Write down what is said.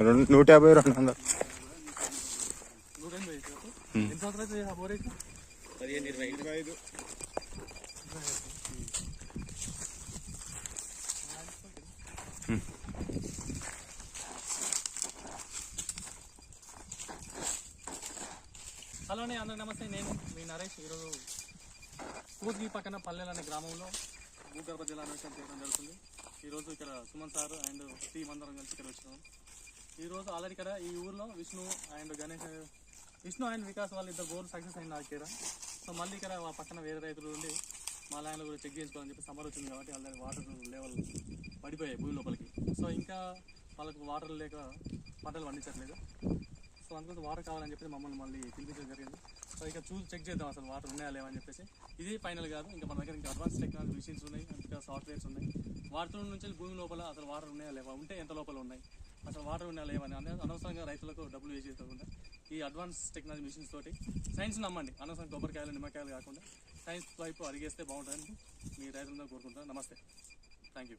150 200. Hello అండి, అందరికి నమస్తే. నేను మీ నరేష్. ఈరోజు కూర్గి పక్కన పల్లెలు అనే గ్రామంలో భూగర్భ జల అన్వేషణ చేయడం జరుగుతుంది. ఈరోజు ఇక్కడ సుమన్ సార్ అండ్ టీం అందరం కలిసి ఇక్కడ వచ్చినాం. ఈరోజు ఆల్రెడీ ఇక్కడ ఈ ఊర్లో విష్ణు అండ్ వికాస్ వాళ్ళు ఇద్దరు గోల్ సక్సెస్ అయింది ఇక్కడ. సో మళ్ళీ ఇక్కడ పక్కన వేరే రైతులు ఉండి మా ల్యాండ్లో కూడా చెక్ చేసుకోవాలని చెప్పి సమ్మర్ వచ్చింది కాబట్టి ఆల్రెడీ వాటర్ లెవెల్ పడిపోయాయి భూమి లోపలికి. సో ఇంకా వాళ్ళకు వాటర్ లేక పంటలు పండించట్లేదు. సో అందుకోసం వాటర్ కావాలని చెప్పి మమ్మల్ని మళ్ళీ పిలిపించడం జరిగింది. సో ఇక చూసి చెక్ చేద్దాం అసలు వాటర్ ఉన్నాయా లేవని చెప్పేసి. ఇది ఫైనల్ కాదు, ఇంకా మన దగ్గర ఇంకా అడ్వాన్స్ టెక్నాలజీ మిషన్స్ ఉన్నాయి, ఇంకా సాఫ్ట్వేర్స్ ఉన్నాయి. వాటర్ నుంచి భూమి లోపల అసలు వాటర్ ఉన్నాయా లేవా, ఉంటే ఎంత లోపల ఉన్నాయి, అసలు వాటర్ ఉన్నాయా లేవని అనవసరంగా రైతులకు డబ్బులు వేస్ట్ చేసుకోకుండా ఈ అడ్వాన్స్ టెక్నాలజీ మిషన్స్ తోటి సైన్స్ నమ్మండి. అనవసరంగా కొబ్బరికాయలు నిమ్మకాయలు కాకుండా సైన్స్ వైపు అడిగేస్తే బాగుంటుందని మీ రైతులందరూ కోరుకుంటాను. నమస్తే, థ్యాంక్ యూ.